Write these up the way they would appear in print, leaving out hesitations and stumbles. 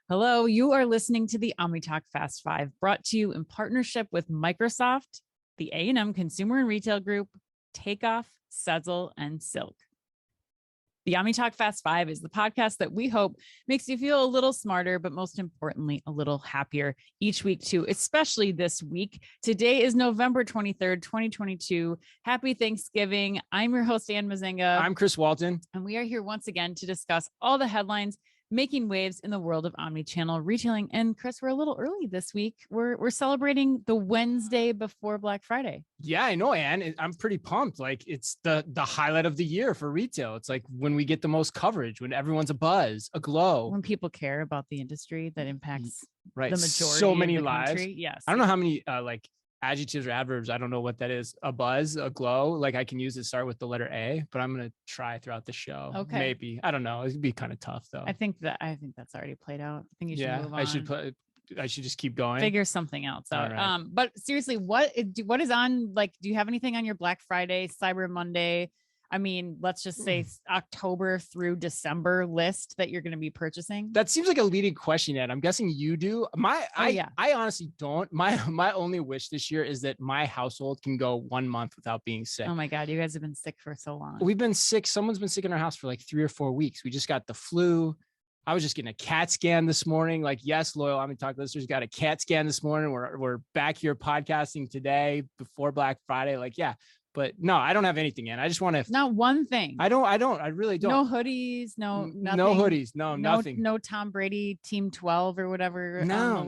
Hello, you are listening to the OmniTalk Fast Five, brought to you in partnership with Microsoft, the A&M Consumer and Retail Group, Takeoff, Sezzle, and Silk. The OmniTalk Fast Five is the podcast that we hope makes you feel a little smarter, but most importantly, a little happier each week too, especially this week. Today is November 23rd, 2022. Happy Thanksgiving. I'm your host, Ann Mazinga. I'm Chris Walton. And we are here once again to discuss all the headlines making waves in the world of omnichannel retailing. And Chris, we're a little early this week. We're celebrating the Wednesday before Black Friday. Yeah, I know, Ann. I'm pretty pumped. Like, it's the highlight of the year for retail. It's like when we get the most coverage, when everyone's a buzz, a glow. When people care about the industry that impacts the majority so many of the lives. country. Yes. I don't know how many adjectives or adverbs. I don't know what that is. A buzz, a glow. Like I can use to start with the letter A, but I'm going to try throughout the show. Okay. Maybe. I don't know. It'd be kind of tough though. I think that's already played out. I think you should move on. I should just keep going. Figure something else out. Right. But seriously, what is on, like, do you have anything on your Black Friday, Cyber Monday? I mean, let's just say October through December list that you're going to be purchasing. That seems like a leading question, Ed. I'm guessing you do. I honestly don't. My only wish this year is that my household can go 1 month without being sick. Oh my God, you guys have been sick for so long. We've been sick. Someone's been sick in our house for like 3 or 4 weeks. We just got the flu. I was just getting a CAT scan this morning. Like, yes, loyal OmniTalk listeners got a CAT scan this morning. We're back here podcasting today before Black Friday. Like, yeah. But no, I don't have anything in. I just want to. Not one thing. I really don't. No hoodies. No, nothing. No hoodies. No, nothing. No Tom Brady Team 12 or whatever. No.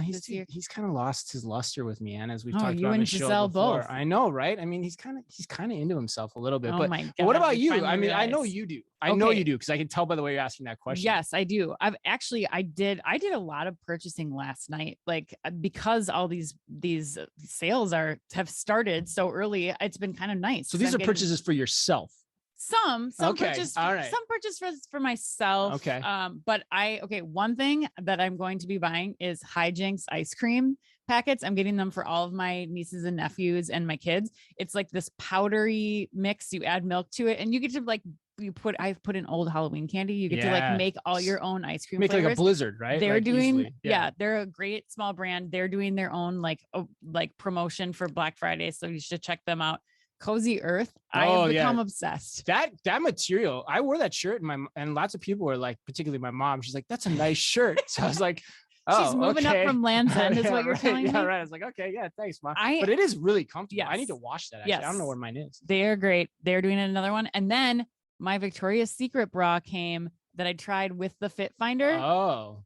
He's kind of lost his luster with me, Ann, as we've talked about. You and Giselle both. I know, right? I mean, he's kind of into himself a little bit. Oh my God, but what about you? I mean, I know you do. I know you do because I can tell by the way you're asking that question. Yes, I do. I did a lot of purchasing last night, like because all these sales have started so early. It's been kind of nice. So these are purchases for yourself. Some okay. Purchase, all right. Some purchase for myself. Okay. But one thing that I'm going to be buying is Hijinks ice cream packets. I'm getting them for all of my nieces and nephews and my kids. It's like this powdery mix. You add milk to it and you get to I've put in old Halloween candy. You get to like make all your own ice cream. Make flavors. Like a Blizzard, right? They're doing, easily. Yeah, they're a great small brand. They're doing their own like promotion for Black Friday. So you should check them out. Cozy Earth. I have become obsessed. That material. I wore that shirt and lots of people were like, particularly my mom. She's like, "That's a nice shirt." So I was like, "Oh, she's moving up from Land's End." Is what you're telling me? Yeah, right. I was like, "Okay, yeah, thanks, Mom." But it is really comfortable. Yes. I need to wash that. Actually. Yes. I don't know where mine is. They're great. They're doing another one, and then my Victoria's Secret bra came that I tried with the Fit Finder. Oh.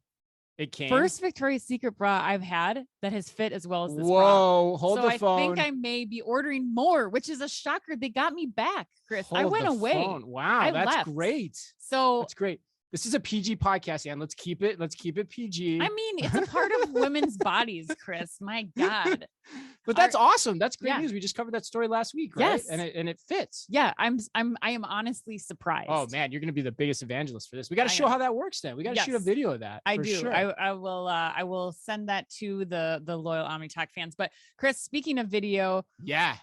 It came. First Victoria's Secret bra I've had that has fit as well as this bra. Hold the phone. I think I may be ordering more, which is a shocker. They got me back, Chris. I went away. Phone. Wow, that's left. Great. So that's great. This is a PG podcast, and let's keep it PG. I mean, it's a part of women's bodies, Chris. My God. But that's awesome. That's great news. We just covered that story last week, right? Yes. And it fits. Yeah, I am honestly surprised. Oh man, you're gonna be the biggest evangelist for this. We got to show how that works then. We got to shoot a video of that. I do. Sure. I will send that to the loyal OmniTalk fans. But Chris, speaking of video,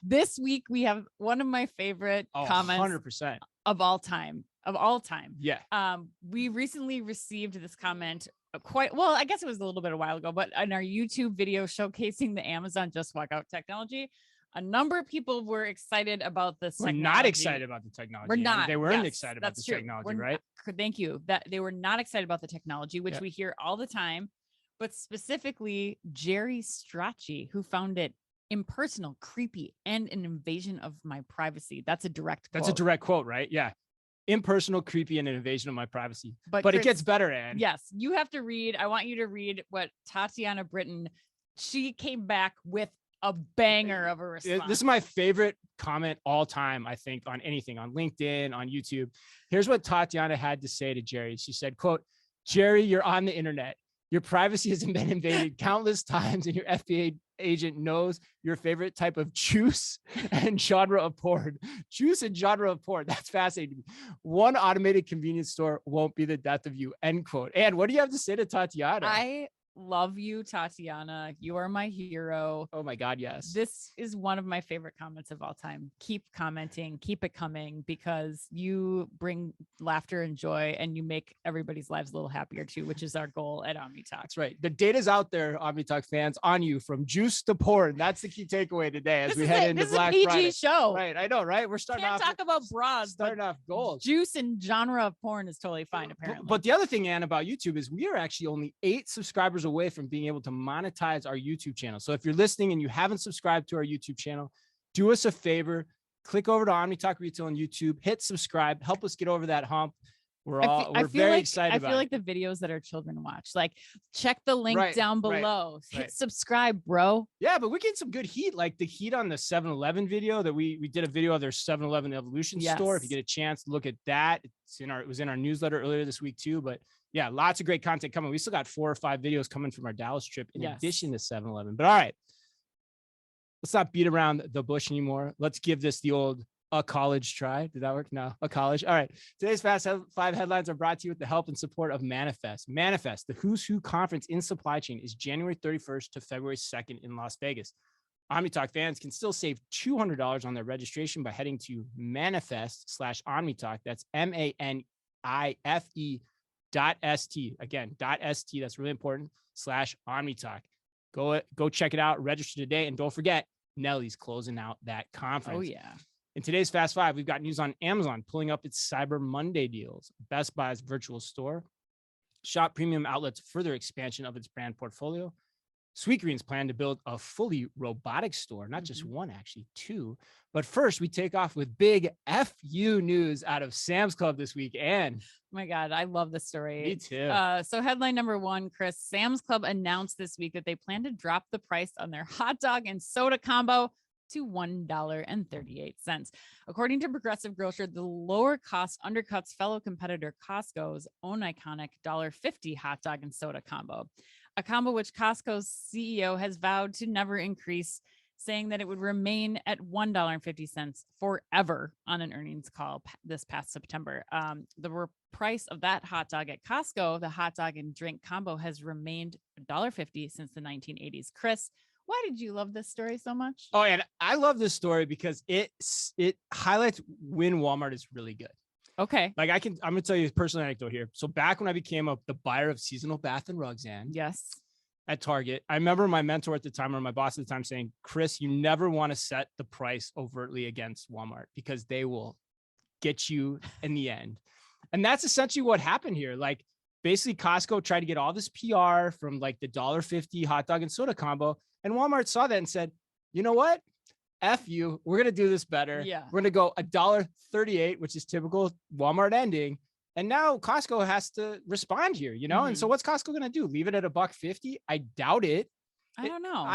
this week we have one of my favorite comments 100% of all time. Yeah. We recently received this comment I guess it was a little bit a while ago, but in our YouTube video showcasing the Amazon Just Walk Out technology, a number of people were excited about this. We're not excited about the technology. We're not. They weren't excited about the technology, right? Thank you. That they were not excited about the technology, which we hear all the time, but specifically Jerry Strachey, who found it impersonal, creepy, and an invasion of my privacy. That's a direct quote. That's a direct quote, right? Yeah. Impersonal, creepy, and an invasion of my privacy. But Chris, it gets better, Ann. Yes, you have to read. I want you to read what Tatiana Britton. She came back with a banger of a response. This is my favorite comment all time, I think, on anything, on LinkedIn, on YouTube. Here's what Tatiana had to say to Jerry. She said, quote, "Jerry, you're on the internet. Your privacy has been invaded countless times, and your FBI agent knows your favorite type of juice and genre of porn. Juice and genre of porn. That's fascinating. One automated convenience store won't be the death of you." End quote. And what do you have to say to Tatiana? Love you, Tatiana. You are my hero. Oh my God, yes. This is one of my favorite comments of all time. Keep commenting, keep it coming, because you bring laughter and joy and you make everybody's lives a little happier too, which is our goal at OmniTalk. That's right. The data's out there, OmniTalk fans, on you from juice to porn. That's the key takeaway today as we head into Black Friday. This is a PG show. Right. I know, right? We're starting Can't off. talk about bras. Starting off gold. Juice and genre of porn is totally fine, apparently. But the other thing, Ann, about YouTube is we are actually only 8 subscribers away from being able to monetize our YouTube channel. So if you're listening and you haven't subscribed to our YouTube channel, do us a favor, click over to OmniTalk Retail on YouTube, hit subscribe, help us get over that hump. We're very excited about it. I feel like the videos that our children watch, like check the link down below, hit subscribe, bro. Yeah, but we get some good heat, like the heat on the 7-Eleven video that we did a video of their 7-Eleven Evolution store. If you get a chance to look at that, it was in our newsletter earlier this week too. But yeah, lots of great content coming. We still got 4 or 5 videos coming from our Dallas trip in addition to 7-Eleven. But all right, let's not beat around the bush anymore. Let's give this the old a college try. Did that work? No, a college. All right. Today's Fast 5 headlines are brought to you with the help and support of Manifest. Manifest, the Who's Who conference in supply chain, is January 31st to February 2nd in Las Vegas. OmniTalk fans can still save $200 on their registration by heading to manifest/OmniTalk. That's MANIFE.ST. Again, .ST. That's really important. /OmniTalk. Go check it out. Register today. And don't forget, Nelly's closing out that conference. Oh, yeah. In today's Fast 5, we've got news on Amazon pulling up its Cyber Monday deals, Best Buy's virtual store, Shop Premium Outlet's further expansion of its brand portfolio, Sweetgreen's plan to build a fully robotic store, not just one, actually 2. But first, we take off with big FU news out of Sam's Club this week. And oh my God, I love this story. Me too. So headline number 1, Chris, Sam's Club announced this week that they plan to drop the price on their hot dog and soda combo to $1.38. According to Progressive Grocer, the lower cost undercuts fellow competitor Costco's own iconic $1.50 hot dog and soda combo, a combo which Costco's CEO has vowed to never increase, saying that it would remain at $1.50 forever on an earnings call this past September. The price of that hot dog at Costco, the hot dog and drink combo, has remained $1.50 since the 1980s. Chris, why did you love this story so much? Oh, and I love this story because it highlights when Walmart is really good. Okay. Like I'm going to tell you a personal anecdote here. So back when I became the buyer of seasonal bath and rugs at Target, I remember my mentor at the time, or my boss at the time, saying, Chris, you never want to set the price overtly against Walmart because they will get you in the end. And that's essentially what happened here. Like basically Costco tried to get all this PR from like the $1.50 hot dog and soda combo. And Walmart saw that and said, you know what? F you, we're going to do this better. Yeah. We're going to go $1.38, which is typical Walmart ending. And now Costco has to respond here, you know? And so what's Costco going to do? Leave it at $1.50? I doubt it. I don't know.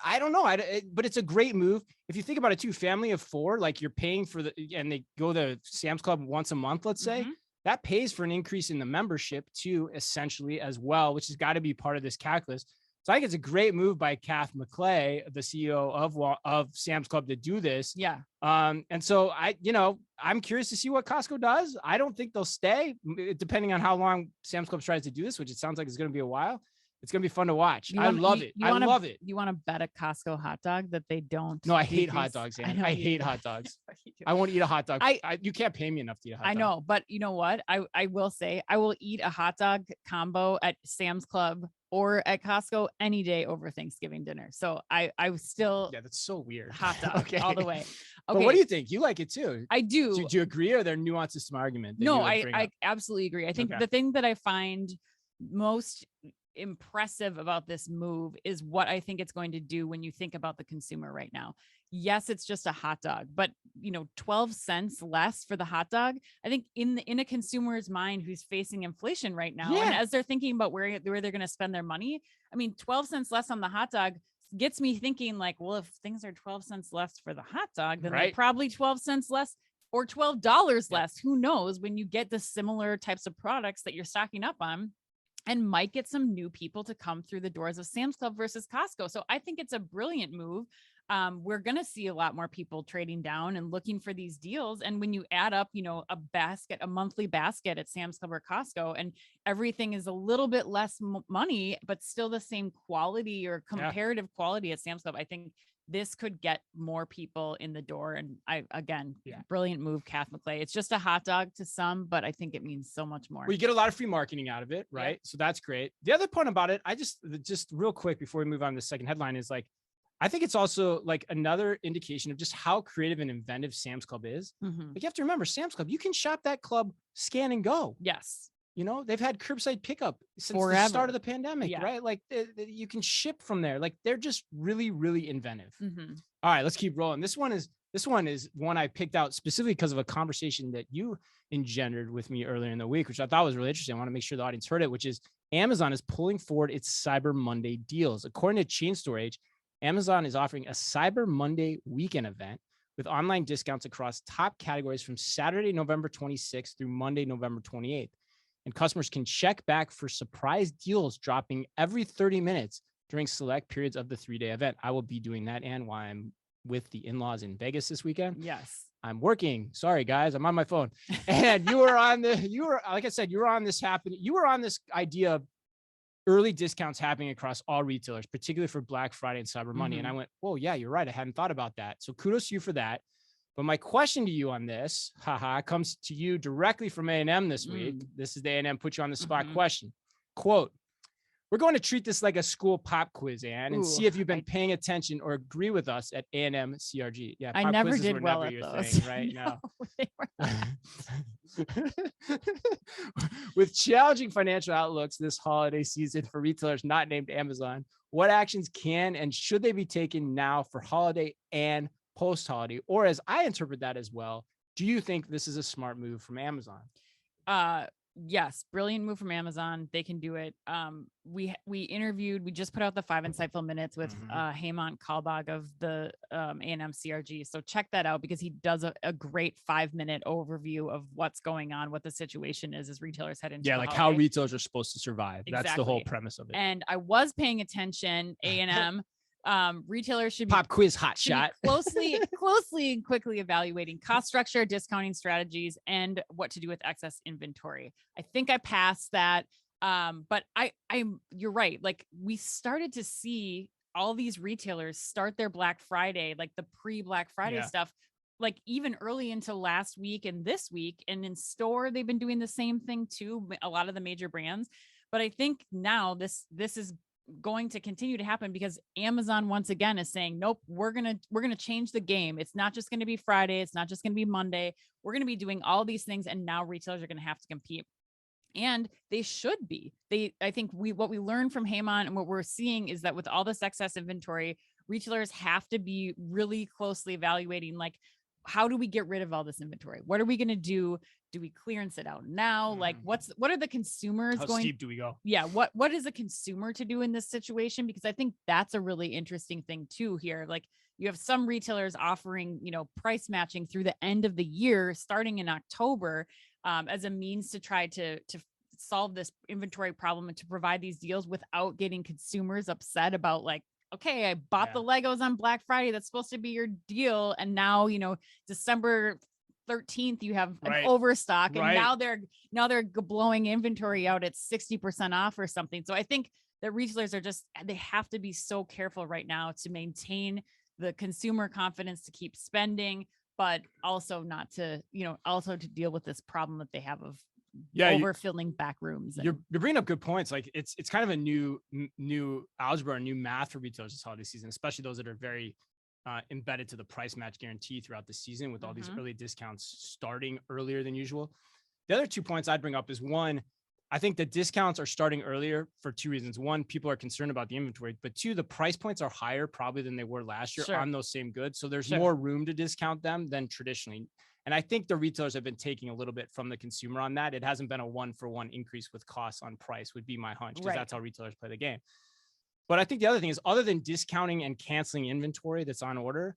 I don't know. But it's a great move. If you think about it too, family of 4, like you're paying for and they go to Sam's Club once a month, let's say, that pays for an increase in the membership too, essentially as well, which has got to be part of this calculus. So I think it's a great move by Kath McClay, the CEO of Sam's Club, to do this. Yeah. And so I'm curious to see what Costco does. I don't think they'll stay, depending on how long Sam's Club tries to do this, which it sounds like it's going to be a while. It's going to be fun to watch. I love it. I love it. You want to bet a Costco hot dog that they don't? No, I hate hot dogs. I hate hot dogs. I won't eat a hot dog. You can't pay me enough to eat a hot dog. I know, but you know what? I will say I will eat a hot dog combo at Sam's Club or at Costco any day over Thanksgiving dinner. So I still, that's so weird. Hot dog all the way. Okay. But what do you think? You like it too. I do. Do you agree, or are there nuances to my argument? No, I absolutely agree. I think the thing that I find most impressive about this move is what I think it's going to do when you think about the consumer right now. Yes, it's just a hot dog, but 12 cents less for the hot dog. I think in a consumer's mind who's facing inflation right now, and as they're thinking about where they're going to spend their money, 12 cents less on the hot dog gets me thinking like, well, if things are 12 cents less for the hot dog, then they're probably 12 cents less or $12 less. Who knows, when you get the similar types of products that you're stocking up on, and might get some new people to come through the doors of Sam's Club versus Costco. So I think it's a brilliant move. we're going to see a lot more people trading down and looking for these deals. And when you add up, a monthly basket at Sam's Club or Costco, and everything is a little bit less money, but still the same quality or comparative quality at Sam's Club, I think this could get more people in the door. And brilliant move, Kath McClay. It's just a hot dog to some, but I think it means so much more. Well, you get a lot of free marketing out of it, right? Yep. So that's great. The other point about it, I just real quick before we move on to the second headline, is like, I think it's also like another indication of just how creative and inventive Sam's Club is. Mm-hmm. Like, you have to remember, Sam's Club, you can shop that club, scan and go. Yes. They've had curbside pickup since Forever. the start of the pandemic, right? Like, you can ship from there. Like, they're just really, really inventive. Mm-hmm. All right, let's keep rolling. This one is one I picked out specifically because of a conversation that you engendered with me earlier in the week, which I thought was really interesting. I want to make sure the audience heard it, which is Amazon is pulling forward its Cyber Monday deals. According to Chain Store Age, Amazon is offering a Cyber Monday weekend event with online discounts across top categories from Saturday, November 26th through Monday, November 28th. And customers can check back for surprise deals dropping every 30 minutes during select periods of the 3-day event. I will be doing that, Anne, while I'm with the in-laws in Vegas this weekend. Yes. I'm working. Sorry, guys. I'm on my phone. And you were on this idea of early discounts happening across all retailers, particularly for Black Friday and Cyber Monday. Mm-hmm. And I went, whoa, yeah, you're right. I hadn't thought about that. So kudos to you for that. But my question to you on this, comes to you directly from A&M this week. This is the A&M put you on the spot question. Quote, we're going to treat this like a school pop quiz, Anne, and see if you've been paying attention or agree with us at A&M CRG. Yeah, I never did well at those. Thing, right? No. With challenging financial outlooks this holiday season for retailers not named Amazon, what actions can and should they be taken now for holiday and post-holiday? Or as I interpret that as well, do you think this is a smart move from Amazon? Yes, brilliant move from Amazon. They can do it. We just put out the 5 insightful minutes with Hemant Kalbag of the A&M CRG. So check that out, because he does a great 5-minute overview of what's going on, what the situation is as retailers head into like how retailers are supposed to survive. Exactly. That's the whole premise of it. And I was paying attention. A&M retailers should be pop quiz hot shot closely and quickly evaluating cost structure, discounting strategies, and what to do with excess inventory. I think I passed that. But you're right. Like, we started to see all these retailers start their Black Friday, like the pre-Black Friday stuff, like even early into last week and this week, and in store, they've been doing the same thing too. A lot of the major brands. But I think now this is going to continue to happen, because Amazon once again is saying, nope, we're going to change the game. It's not just going to be Friday. It's not just going to be Monday. We're going to be doing all these things. And now retailers are going to have to compete. And they should be. I think what we learned from Hemant and what we're seeing is that with all this excess inventory, retailers have to be really closely evaluating, like, how do we get rid of all this inventory? What are we going to do? Do we clearance it out now? Like, what are the consumers How steep do we go? Yeah. What is a consumer to do in this situation? Because I think that's a really interesting thing too here. Like, you have some retailers offering, price matching through the end of the year, starting in October, as a means to try to solve this inventory problem and to provide these deals without getting consumers upset about, like, okay, I bought the Legos on Black Friday. That's supposed to be your deal. And now, December 13th, you have an overstock, and now they're blowing inventory out at 60% off or something. So I think that retailers they have to be so careful right now to maintain the consumer confidence to keep spending, but also not to, also to deal with this problem that they have of overfilling back rooms. You're bringing up good points. Like, it's kind of a new algebra, a new math for retailers this holiday season, especially those that are very embedded to the price match guarantee throughout the season, with all these early discounts starting earlier than usual. The other 2 points I'd bring up is, one, I think the discounts are starting earlier for 2 reasons. One, people are concerned about the inventory, but 2, the price points are higher probably than they were last year on those same goods. So there's more room to discount them than traditionally. And I think the retailers have been taking a little bit from the consumer on that. It hasn't been a 1-for-1 increase with costs on price, would be my hunch, because that's how retailers play the game. But I think the other thing is, other than discounting and canceling inventory that's on order,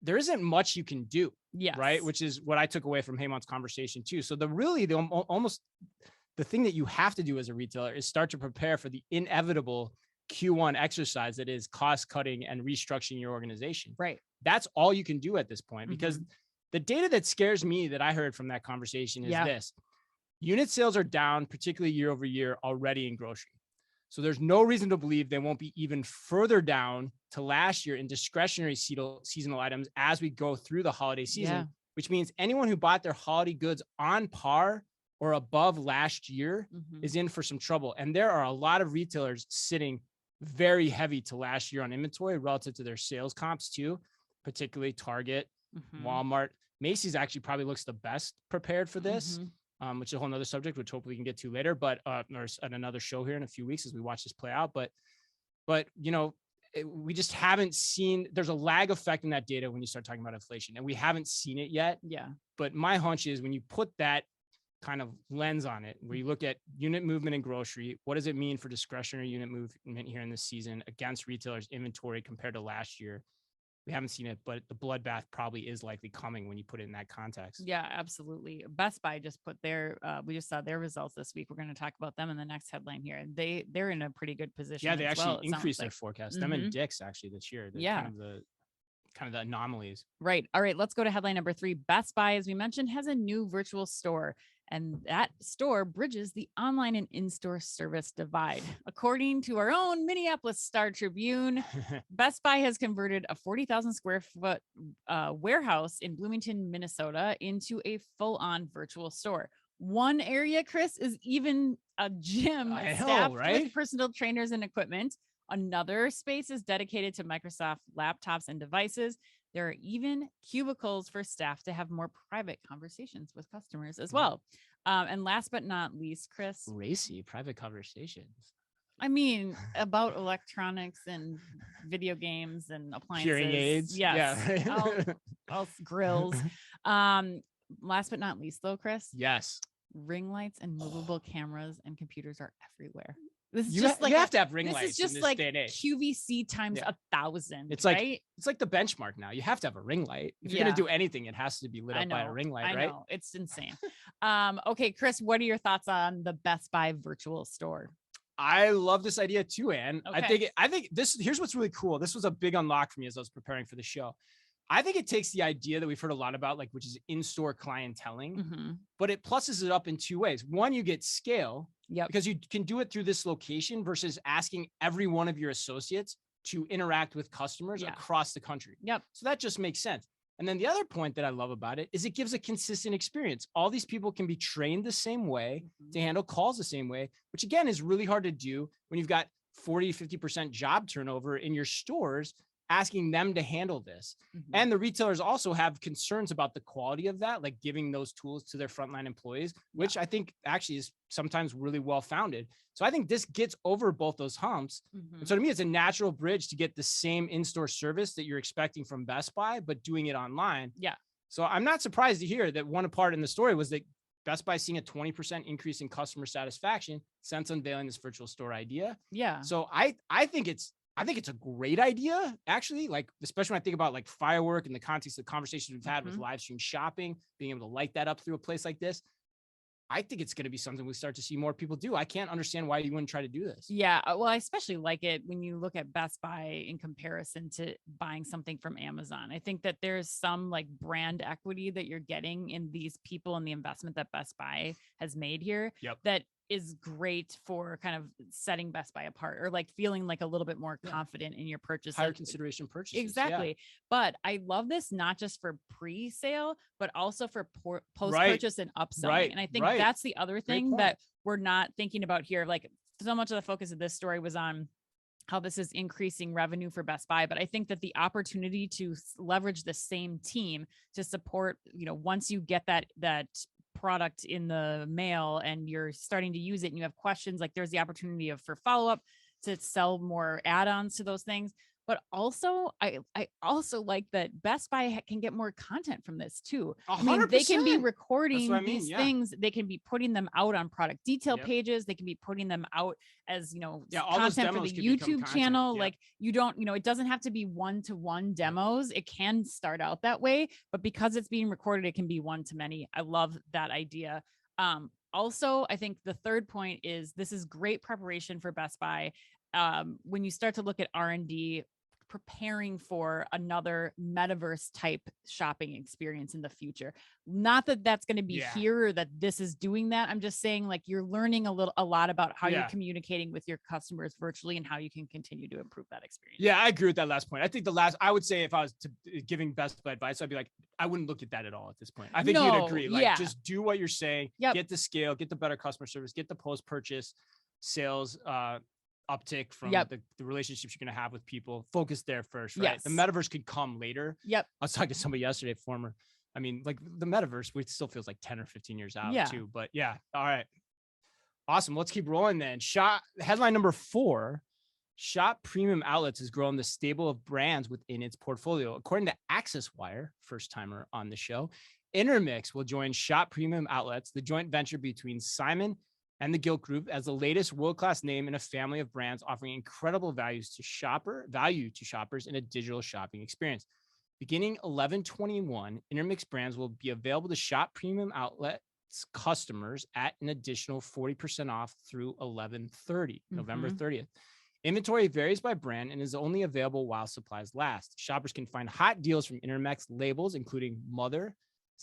there isn't much you can do. Right. Which is what I took away from Hemant's conversation too. So the thing that you have to do as a retailer is start to prepare for the inevitable Q1 exercise that is cost cutting and restructuring your organization. Right. That's all you can do at this point, because the data that scares me that I heard from that conversation is this: unit sales are down, particularly year over year already in grocery. So there's no reason to believe they won't be even further down to last year in discretionary seasonal items as we go through the holiday season, which means anyone who bought their holiday goods on par or above last year is in for some trouble. And there are a lot of retailers sitting very heavy to last year on inventory relative to their sales comps too, particularly Target, Walmart. Macy's actually probably looks the best prepared for this. Which is a whole nother subject, which hopefully we can get to later, but or at another show here in a few weeks as we watch this play out. But you know, we just haven't seen, there's a lag effect in that data when you start talking about inflation, and we haven't seen it yet. But my hunch is when you put that kind of lens on it, where you look at unit movement in grocery, what does it mean for discretionary unit movement here in this season against retailers' inventory compared to last year? We haven't seen it, but the bloodbath probably is likely coming when you put it in that context. Yeah, absolutely. Best Buy just put their, we just saw their results this week. We're going to talk about them in the next headline here. And they're in a pretty good position. Yeah, they actually increased their forecast. Them and Dick's actually this year. They're kind of the anomalies. Right. All right. Let's go to headline number 3. Best Buy, as we mentioned, has a new virtual store, and that store bridges the online and in-store service divide. According to our own Minneapolis Star Tribune, Best Buy has converted a 40,000 square foot warehouse in Bloomington, Minnesota into a full-on virtual store. One area, Chris, is even a gym staffed with personal trainers and equipment. Another space is dedicated to Microsoft laptops and devices. There are even cubicles for staff to have more private conversations with customers as well. And last but not least, Chris. Racy private conversations. I mean, about electronics and video games and appliances. Hearing aids. Yes. Yeah. all grills. Last but not least, though, Chris. Yes. Ring lights and movable cameras and computers are everywhere. This is you have to have ring lights. This is just in this like day and age. QVC times 1,000. It's like it's like the benchmark now. You have to have a ring light. If you're gonna do anything, it has to be lit up by a ring light, right? I know. It's insane. Okay, Chris, what are your thoughts on the Best Buy virtual store? I love this idea too, Ann. Okay. I think this, here's what's really cool. This was a big unlock for me as I was preparing for the show. I think it takes the idea that we've heard a lot about, like, which is in-store clienteling, but it pluses it up in 2 ways. One, you get scale because you can do it through this location versus asking every one of your associates to interact with customers across the country. So that just makes sense. And then the other point that I love about it is it gives a consistent experience. All these people can be trained the same way to handle calls the same way, which again is really hard to do when you've got 40, 50% job turnover in your stores, asking them to handle this. And the retailers also have concerns about the quality of that, like giving those tools to their frontline employees, which I think actually is sometimes really well-founded. So I think this gets over both those humps. And so to me, it's a natural bridge to get the same in-store service that you're expecting from Best Buy, but doing it online. So I'm not surprised to hear that one part in the story was that Best Buy seeing a 20% increase in customer satisfaction since unveiling this virtual store idea. So I think it's a great idea, actually, like, especially when I think about like firework in the context of the conversations we've had with live stream shopping, being able to light that up through a place like this. I think it's going to be something we start to see more people do. I can't understand why you wouldn't try to do this. Yeah. Well, I especially like it when you look at Best Buy in comparison to buying something from Amazon. I think that there's some like brand equity that you're getting in these people and the investment that Best Buy has made here that is great for kind of setting Best Buy apart, or like feeling like a little bit more confident in your purchase. Higher consideration purchases. Exactly. But I love this not just for pre-sale, but also for post-purchase and upselling. And I think that's the other thing that we're not thinking about here. Like, so much of the focus of this story was on how this is increasing revenue for Best Buy. But I think that the opportunity to leverage the same team to support, once you get that product in the mail and you're starting to use it and you have questions, like there's the opportunity for follow-up to sell more add-ons to those things. But also, I also like that Best Buy can get more content from this too. 100%. I mean, they can be recording these things. They can be putting them out on product detail pages. They can be putting them out as, content for the YouTube channel. Like you don't, it doesn't have to be one-to-one demos. It can start out that way, but because it's being recorded, it can be one-to-many. I love that idea. also, I think the third point is this is great preparation for Best Buy. When you start to look at R&D, preparing for another metaverse type shopping experience in the future. Not that that's going to be here or that this is doing that. I'm just saying, like, you're learning a lot about how you're communicating with your customers virtually and how you can continue to improve that experience. Yeah, I agree with that last point. I think I would say if I was giving Best Buy advice, I'd be like, I wouldn't look at that at all at this point. I think you'd agree. Like, just do what you're saying, get the scale, get the better customer service, get the post-purchase sales, uptick from the relationships you're going to have with people. Focus there first, right? The metaverse could come later. I was talking to somebody yesterday, I mean, like the metaverse, it still feels like 10 or 15 years out too. But yeah. All right. Awesome. Let's keep rolling then. Headline number 4, Shop Premium Outlets has grown the stable of brands within its portfolio. According to Access Wire, first timer on the show, Intermix will join Shop Premium Outlets, the joint venture between Simon and the Gilt Group, as the latest world-class name in a family of brands offering incredible value to shoppers in a digital shopping experience. Beginning 11/21, Intermix brands will be available to Shop Premium Outlets customers at an additional 40% off through 11/30, November 30th. Inventory varies by brand and is only available while supplies last. Shoppers can find hot deals from Intermix labels, including Mother,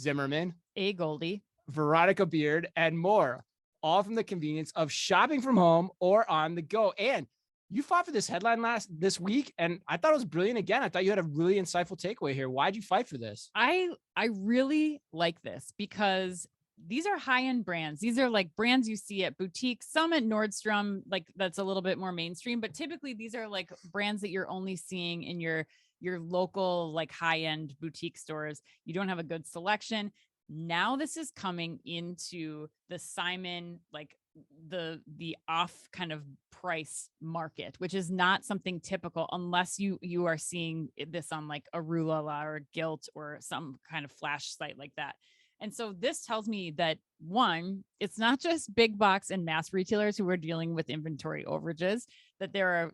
Zimmerman, A. Goldie, Veronica Beard, and more, all from the convenience of shopping from home or on the go. And you fought for this headline this week, and I thought it was brilliant. Again, I thought you had a really insightful takeaway here. Why'd you fight for this? I really like this because these are high-end brands. These are like brands you see at boutiques, some at Nordstrom, like that's a little bit more mainstream, but typically these are like brands that you're only seeing in your local, like high-end boutique stores. You don't have a good selection. Now this is coming into the Simon, like the off kind of price market, which is not something typical unless you are seeing this on like a Rulala or Gilt or some kind of flash site like that. And so this tells me that, one, it's not just big box and mass retailers who are dealing with inventory overages, that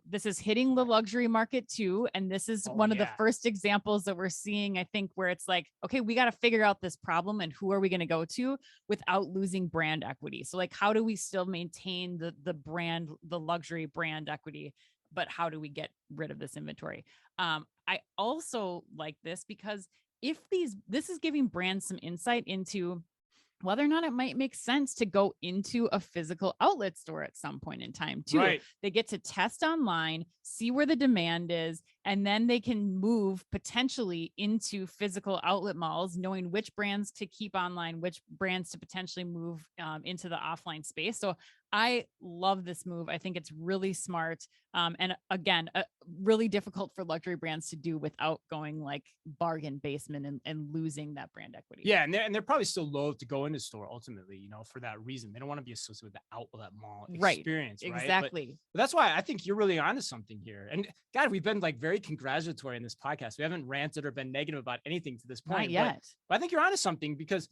this is hitting the luxury market too. And this is one of the first examples that we're seeing, I think, where it's like, okay, we got to figure out this problem and who are we going to go to without losing brand equity. So like, how do we still maintain the luxury brand equity, but how do we get rid of this inventory? I also like this because this is giving brands some insight into whether or not it might make sense to go into a physical outlet store at some point in time too. Right. They get to test online, see where the demand is, and then they can move potentially into physical outlet malls, knowing which brands to keep online, which brands to potentially move into the offline space. So I love this move. I think it's really smart. And again, really difficult for luxury brands to do without going like bargain basement and losing that brand equity. Yeah. And they're probably still loath to go into store ultimately, for that reason. They don't want to be associated with the outlet mall experience. Right. Exactly. But that's why I think you're really onto something here. And God, we've been like very congratulatory in this podcast. We haven't ranted or been negative about anything to this point. Not yet. But I think you're onto something because,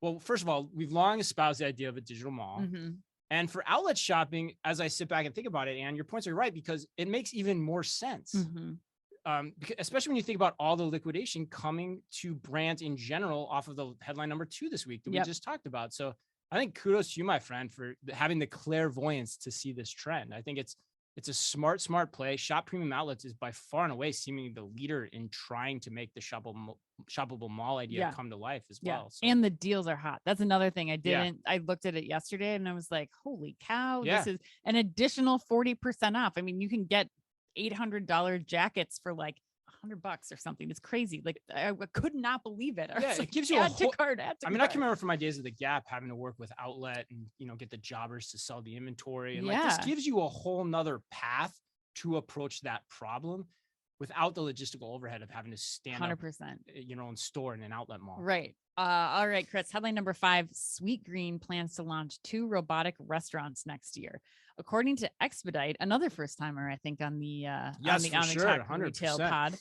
well, first of all, we've long espoused the idea of a digital mall. Mm-hmm. And for outlet shopping, as I sit back and think about it, and your points are right, because it makes even more sense. Mm-hmm. Especially when you think about all the liquidation coming to brands in general off of the headline number 2 this week that we just talked about. So I think kudos to you, my friend, for having the clairvoyance to see this trend. I think it's a smart play. Shop Premium Outlets is by far and away seemingly the leader in trying to make the shoppable mall idea come to life as well. So. And the deals are hot. That's another thing. I looked at it yesterday and I was like, holy cow, this is an additional 40% off. I mean, you can get $800 jackets for like $100 or something. It's crazy. Like I could not believe it. It gives you a whole cart. I mean, I can remember from my days at the Gap having to work with outlet and get the jobbers to sell the inventory. And like this gives you a whole nother path to approach that problem without the logistical overhead of having to stand 100%. up your own store in an outlet mall. Right. All right, Chris. Headline number 5: Sweetgreen plans to launch 2 robotic restaurants next year. According to Expedite, another first timer, I think, on the Omnitalk Retail Pod.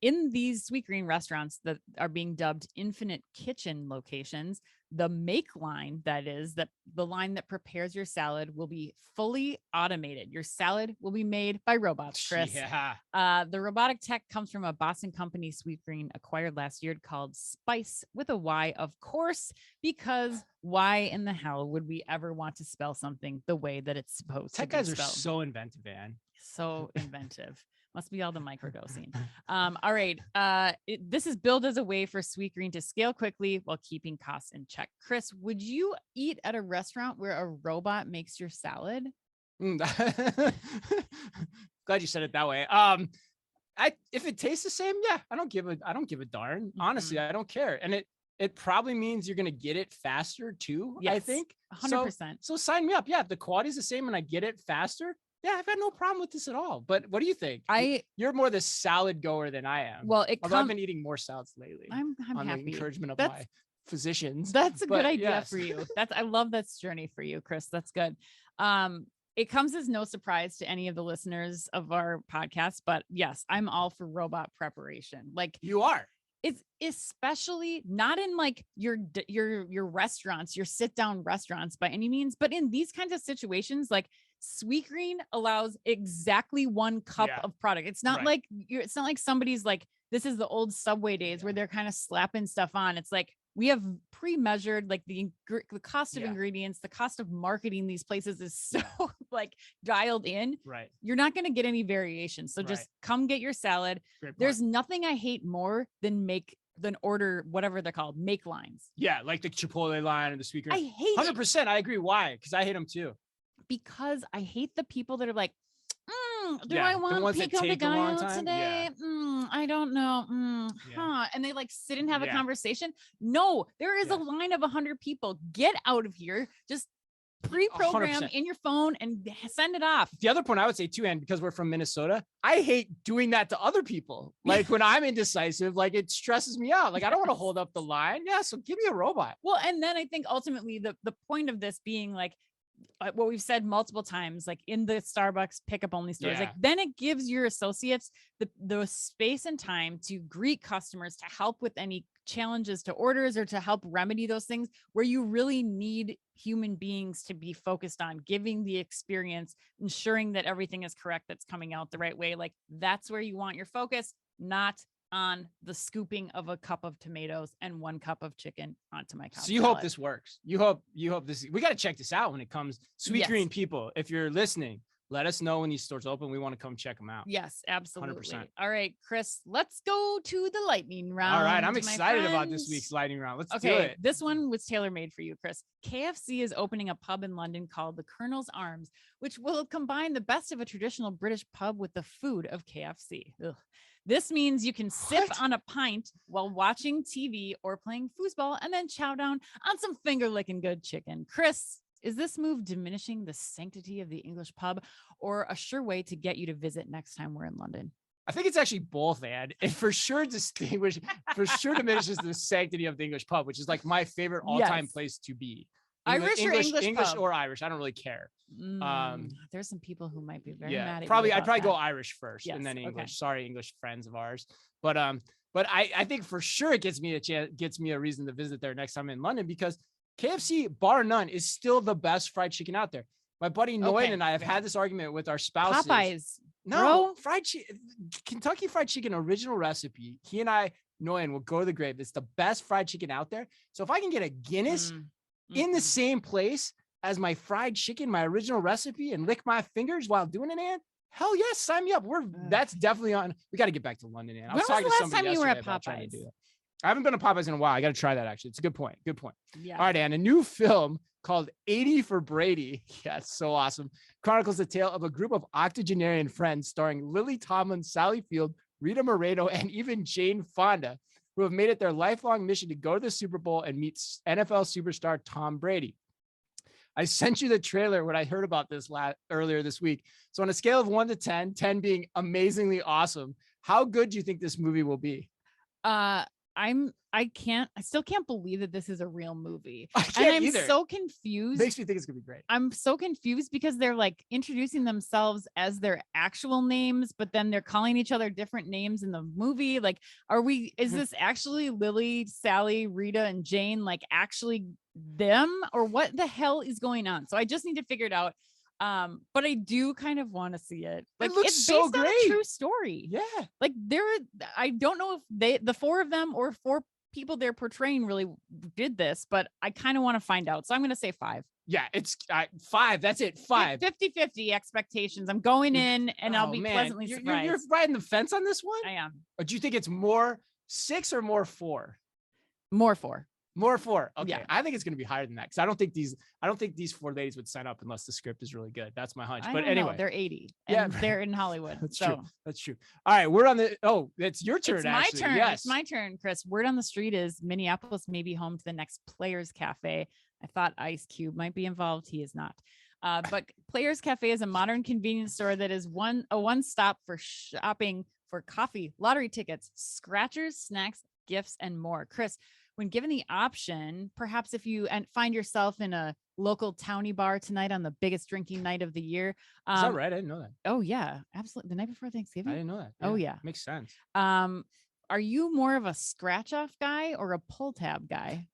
In these Sweetgreen restaurants that are being dubbed Infinite Kitchen locations, The make line, that is the line that prepares your salad, will be fully automated. Your salad will be made by robots, Chris. Yeah. The robotic tech comes from a Boston company, Sweetgreen, acquired last year, called Spice with a Y, of course, because why in the hell would we ever want to spell something the way that it's supposed to be spelled? Tech guys are so inventive, man. So inventive. Must be all the microdosing. All right. This is built as a way for Sweetgreen to scale quickly while keeping costs in check. Chris, would you eat at a restaurant where a robot makes your salad? Glad you said it that way. If it tastes the same, yeah, I don't give a darn. Honestly, I don't care. And it probably means you're gonna get it faster too. Yes, I think 100%. So sign me up. Yeah, if the quality's the same and I get it faster, yeah, I've got no problem with this at all. But what do you think? You're more the salad goer than I am. Well, although I've been eating more salads lately. I'm on happy. The encouragement of my physicians. That's a good idea for you. I love this journey for you, Chris. That's good. It comes as no surprise to any of the listeners of our podcast, but yes, I'm all for robot preparation. Like you are. It's especially not in like your restaurants, your sit down restaurants by any means, but in these kinds of situations, like Sweetgreen allows exactly 1 cup of product. It's not like it's not like somebody's like, this is the old Subway days where they're kind of slapping stuff on. It's like we have pre-measured, like the cost of ingredients, the cost of marketing these places is so like dialed in. Right. You're not going to get any variation. So just come get your salad. There's nothing I hate more than order whatever they're called, make lines. Yeah, like the Chipotle line or the Sweetgreen. I hate 100%. I agree. Why? Because I hate them too. Because I hate the people that are like, do I want pico de gallo today? I don't know. And they like sit and have a conversation. No, there is a line of 100 people. Get out of here. Just pre-program 100%. in your phone and send it off. The other point I would say too, and because we're from Minnesota, I hate doing that to other people. Like when I'm indecisive, like it stresses me out. Like I don't want to hold up the line. Yeah, so give me a robot. Well, and then I think ultimately the point of this being like, what we've said multiple times, like in the Starbucks pickup only stores, like then it gives your associates the space and time to greet customers, to help with any challenges to orders or to help remedy those things where you really need human beings to be focused on giving the experience, ensuring that everything is correct, that's coming out the right way. Like that's where you want your focus, not on the scooping of a cup of tomatoes and 1 cup of chicken onto my cup. So you hope this works. You hope this. We got to check this out when it comes. Sweetgreen people, if you're listening, let us know when these stores open. We want to come check them out. Yes, absolutely. 100%. All right, Chris, let's go to the lightning round. All right, I'm excited about this week's lightning round. Let's do it. This one was tailor-made for you, Chris. KFC is opening a pub in London called the Colonel's Arms, which will combine the best of a traditional British pub with the food of KFC. Ugh. This means you can sip on a pint while watching TV or playing foosball and then chow down on some finger-licking good chicken. Chris, is this move diminishing the sanctity of the English pub or a sure way to get you to visit next time we're in London? I think it's actually both, and it for sure diminishes the sanctity of the English pub, which is like my favorite all-time place to be. Irish or English or Irish. I don't really care. There's some people who might be very mad at I'd probably go Irish first and then English. Okay. Sorry, English friends of ours. But I think for sure it gets me a reason to visit there next time in London, because KFC, bar none, is still the best fried chicken out there. My buddy Noyan and I have had this argument with our spouses. Popeyes. No, Kentucky Fried Chicken original recipe. He and I, Noyan, will go to the grave. It's the best fried chicken out there. So if I can get a Guinness in the same place as my fried chicken, my original recipe, and lick my fingers while doing it, Ann, hell yes, sign me up. That's definitely on. We got to get back to London, Ann. When was the last time you were at Popeyes? I haven't been to Popeyes in a while. I got to try that, actually. It's a good point. Good point. Yeah. All right, Ann. A new film called 80 for Brady. Yeah, it's so awesome. Chronicles the tale of a group of octogenarian friends starring Lily Tomlin, Sally Field, Rita Moreno, and even Jane Fonda, who have made it their lifelong mission to go to the Super Bowl and meet NFL superstar Tom Brady. I sent you the trailer when I heard about this earlier this week. So on a scale of 1 to 10, 10 being amazingly awesome, how good do you think this movie will be? I still can't believe that this is a real movie. I'm so confused. Makes me think it's gonna be great. I'm so confused because they're like introducing themselves as their actual names, but then they're calling each other different names in the movie. Like, is this actually Lily, Sally, Rita, and Jane like actually them or what the hell is going on. So I just need to figure it out. But I do kind of want to see it. Like, looks it's so based on a great. true story. Yeah. Like, I don't know if the four of them or four people they're portraying really did this, but I kind of want to find out. So I'm going to say 5. Yeah, it's 5. That's it. 5. 50-50 expectations. I'm going in and I'll be pleasantly surprised. You're riding the fence on this one? I am. Or do you think it's more 6 or more 4? More 4. More 4. Okay. Yeah. I think it's going to be higher than that because I don't think these 4 ladies would sign up unless the script is really good. That's my hunch. But anyway, they're 80. And they're in Hollywood. That's so true. That's true. All right, we're on the. Oh, it's your turn. It's my turn. Yes. It's my turn, Chris. Word on the street is Minneapolis may be home to the next Players Cafe. I thought Ice Cube might be involved. He is not. But Players Cafe is a modern convenience store that is a one-stop for shopping for coffee, lottery tickets, scratchers, snacks, gifts, and more. Chris, when given the option, perhaps if you find yourself in a local towny bar tonight on the biggest drinking night of the year. Is that right? I didn't know that. Oh, yeah, absolutely. The night before Thanksgiving? I didn't know that. Oh, yeah. Makes sense. Are you more of a scratch off guy or a pull tab guy?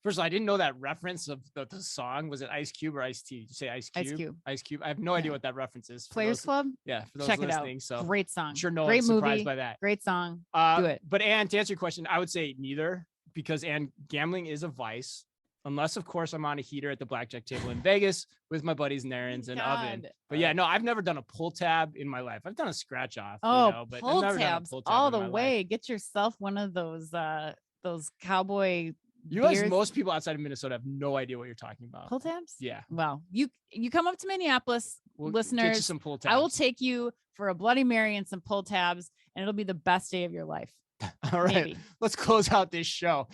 First of all, I didn't know that reference of the song. Was it Ice Cube or Ice T? Did you say Ice Cube? Ice Cube. Ice Cube. I have no idea what that reference is. Players Club? Yeah, for those Check listening. it out. So great song. I'm sure no great one's movie, surprised by that. Great song. Do it. But Anne, to answer your question, I would say neither because gambling is a vice. Unless, of course, I'm on a heater at the blackjack table in Vegas with my buddies and errands and oven. But yeah, no, I've never done a pull tab in my life. I've done a scratch off. But pull I've never tabs done a pull tab all in the my way. life. Get yourself one of those cowboy. You realize beers. most people outside of Minnesota have no idea what you're talking about. Pull tabs? Yeah. Well, you come up to Minneapolis, We'll listeners. get you some pull tabs. I will take you for a Bloody Mary and some pull tabs, and it'll be the best day of your life. All right. Maybe. Let's close out this show.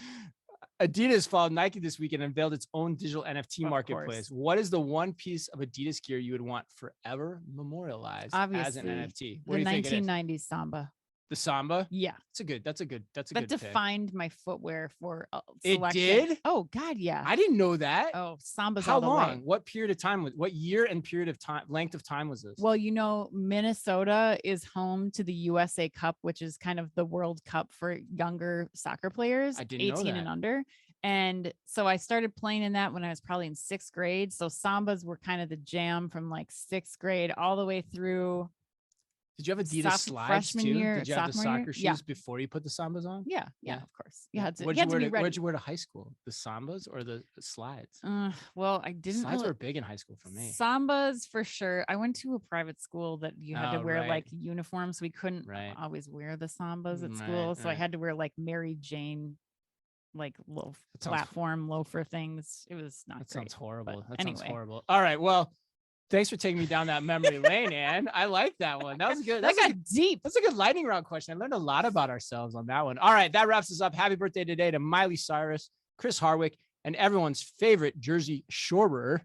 Adidas followed Nike this week and unveiled its own digital NFT marketplace. What is the one piece of Adidas gear you would want forever memorialized as an NFT? What The do you think it is? 1990s Samba. The Samba? Yeah. That's a good That pick. defined my footwear for It selection. did? Oh, God, yeah. I didn't know that. Oh, Samba's How all the long? way. What period of time what year and period of time, length of time was this? Well, Minnesota is home to the USA Cup, which is kind of the World Cup for younger soccer players, I didn't know 18 that. and under. And so I started playing in that when I was probably in 6th grade. So Sambas were kind of the jam from like 6th grade all the way through. Did you have Adidas slides freshman too? year, Did you have the sophomore soccer year? shoes before you put the Sambas on? Yeah, of course. You had to, Where'd you had to be ready. Where'd you wear to high school? The Sambas or the slides? Well, I didn't. Slides were big in high school for me. Sambas for sure. I went to a private school that you had to wear like uniforms. We couldn't always wear the Sambas at school, so I had to wear like Mary Jane, like platform loafer things. It was not. That sounds horrible. Sounds horrible. All right, well. Thanks for taking me down that memory lane, Ann. I like that one. That was good. That got deep. That's a good lightning round question. I learned a lot about ourselves on that one. All right, that wraps us up. Happy birthday today to Miley Cyrus, Chris Hardwick, and everyone's favorite Jersey Shorer,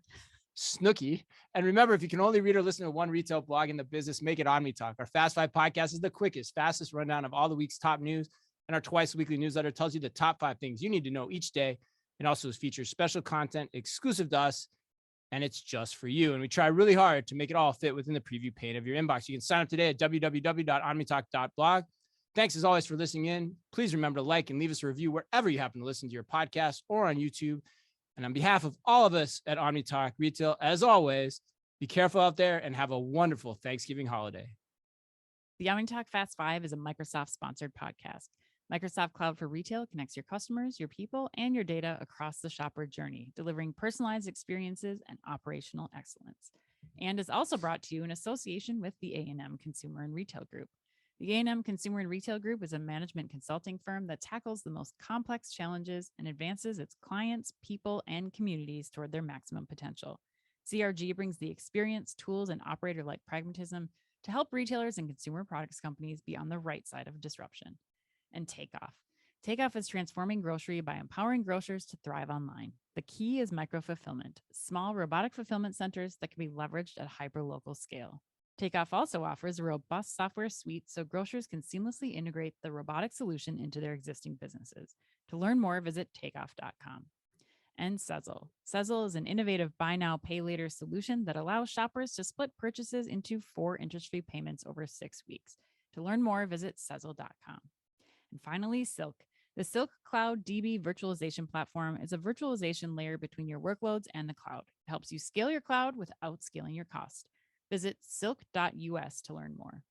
Snooki. And remember, if you can only read or listen to one retail blog in the business, make it OmniTalk. Our Fast 5 podcast is the quickest, fastest rundown of all the week's top news. And our twice-weekly newsletter tells you the top 5 things you need to know each day. And also features special content exclusive to us. And it's just for you. And we try really hard to make it all fit within the preview pane of your inbox. You can sign up today at www.omnitalk.blog. Thanks as always for listening in. Please remember to like and leave us a review wherever you happen to listen to your podcast or on YouTube. And on behalf of all of us at OmniTalk Retail, as always, be careful out there and have a wonderful Thanksgiving holiday. The OmniTalk Fast 5 is a Microsoft sponsored podcast. Microsoft Cloud for Retail connects your customers, your people, and your data across the shopper journey, delivering personalized experiences and operational excellence. And is also brought to you in association with the A&M Consumer and Retail Group. The A&M Consumer and Retail Group is a management consulting firm that tackles the most complex challenges and advances its clients, people, and communities toward their maximum potential. CRG brings the experience, tools, and operator-like pragmatism to help retailers and consumer products companies be on the right side of disruption. And Takeoff. Takeoff is transforming grocery by empowering grocers to thrive online. The key is micro-fulfillment, small robotic fulfillment centers that can be leveraged at hyper-local scale. Takeoff also offers a robust software suite so grocers can seamlessly integrate the robotic solution into their existing businesses. To learn more, visit takeoff.com. And Sezzle. Sezzle is an innovative buy now, pay later solution that allows shoppers to split purchases into 4 interest-free payments over 6 weeks. To learn more, visit Sezzle.com. And finally, Silk. The Silk Cloud DB virtualization platform is a virtualization layer between your workloads and the cloud. It helps you scale your cloud without scaling your cost. Visit silk.us to learn more.